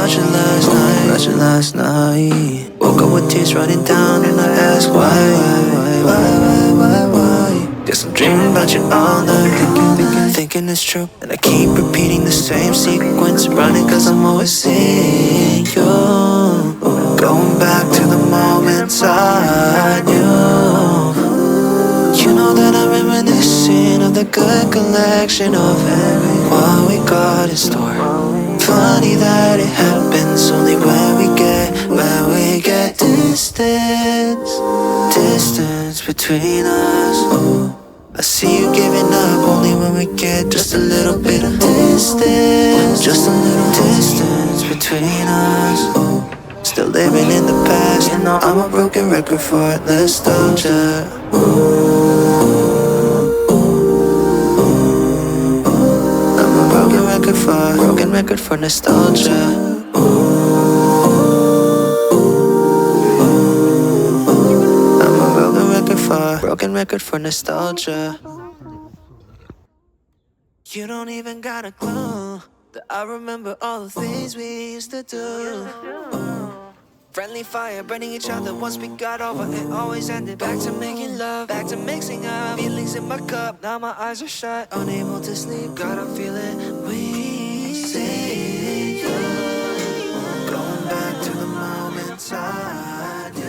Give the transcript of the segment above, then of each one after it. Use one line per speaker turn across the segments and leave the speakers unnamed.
about you last night. Woke up with tears running down and I ask why. Guess I'm dreaming about you all night, thinking it's true. And I keep repeating the same sequence, running cause I'm always seeing you. Going back to the moments I knew. You know that I'm reminiscing of the good collection of what we got in store. Funny that it happens only when we get distance between us. I see you giving up only when we get just a little bit of distance, just a little distance between us. Still living in the past, you know I'm a broken record for nostalgia. I'm a broken record for nostalgia. I'm a broken record for nostalgia. You don't even got a clue that I remember all the things we used to do. Friendly fire, burning each other once we got over. It always ended back to making love, back to mixing up feelings in my cup. Now my eyes are shut, unable to sleep. God, I'm feeling we see you. Going back to the moments I knew.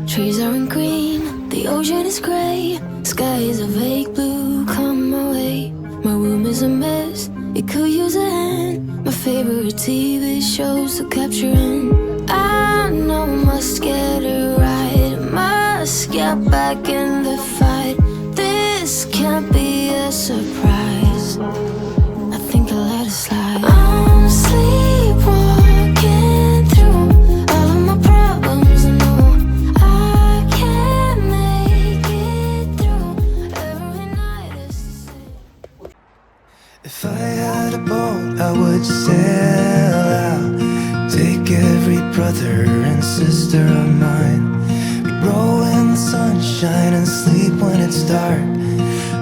Trees aren't green, the ocean is grey, sky is a vague blue, come my way. My room is a mess, it could use a hand. My favorite TV shows to capture in. I know I must get it right, must get back in the fight. This can't be a surprise, I think I'll let it slide. I'm sleepwalking through all of my problems, I know I can't make it through every night is the same.
If I had a boat, I would sail out, take every brother and sister of mine. We'd roll in the sunshine and sleep when it's dark,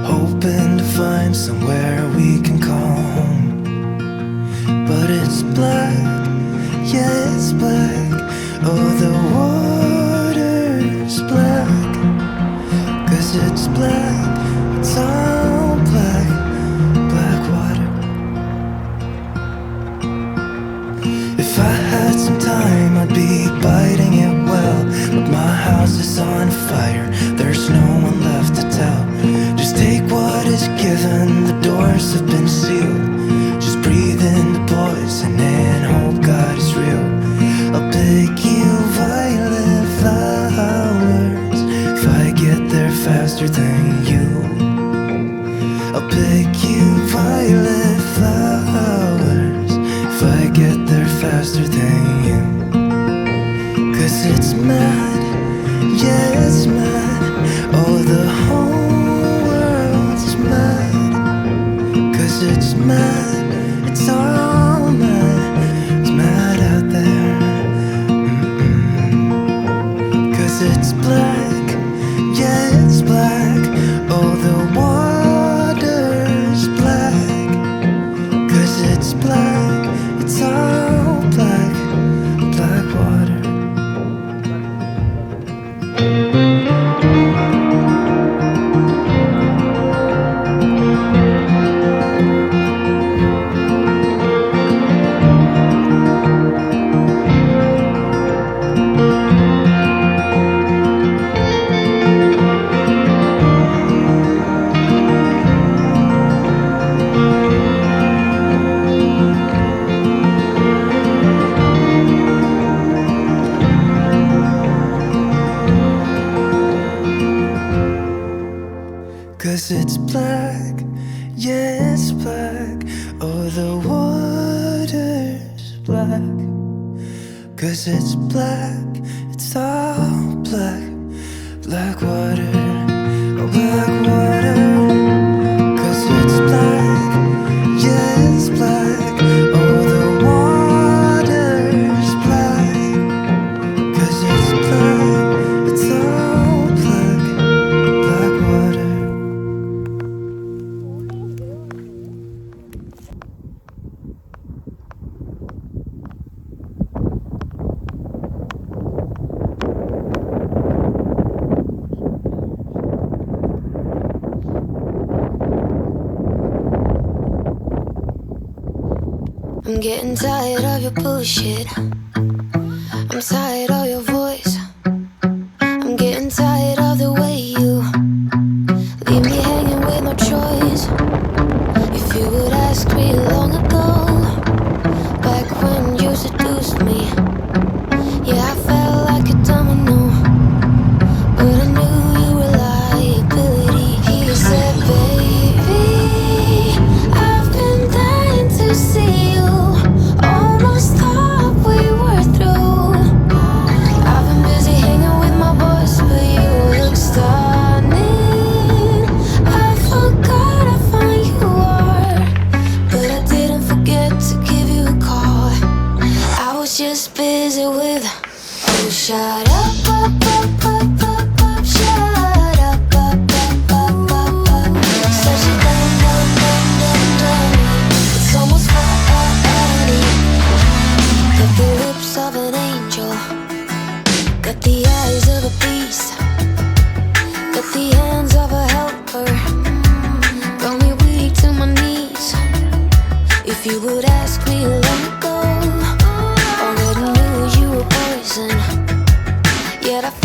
hoping to find somewhere we can call home. But it's black, yeah it's black, oh the water's black. 'Cause it's black, it's all black, black water. If I had some time I'd be biting it well, but my house is on fire, there's no one left to tell. Just take what is given, the doors have been sealed. Just breathe in the poison and hope God is real. I'll pick you violet flowers if I get there faster than you. I'll pick you violet flowers if I get there faster than you. 'Cause it's mad, yeah it's mad, oh the whole world's mad. 'Cause it's mad, it's all mad, it's mad out there. 'Cause it's black, yeah it's black, oh the water's black. 'Cause it's black, it's all black, black water. Cause it's black, yeah it's black, oh the water's black. 'Cause it's black, it's all black, black water, oh black water. 'Cause it's black, yeah it's black, oh the water's black. 'Cause it's black, it's all black, black water.
I'm getting tired of your bullshit, I'm tired of your voice, I'm getting tired of the way you leave me hanging with no choice. If you would ask me long ago, back when you seduced me, yeah I felt like a domino, but I knew you were liability. He said, baby, I've been dying to see you, almost thought we were through. I've been always busy with. Oh, shut up, up, up, up, up, up, shut up, up, up, up, up, up. Such a dumb, dumb, dumb, dumb, dumb. It's almost funny. Got the lips of an angel, got the eyes of a beast, got the hands of a helper, got me weak to my knees. If you would ask me to let go, already knew you were poison. Yet I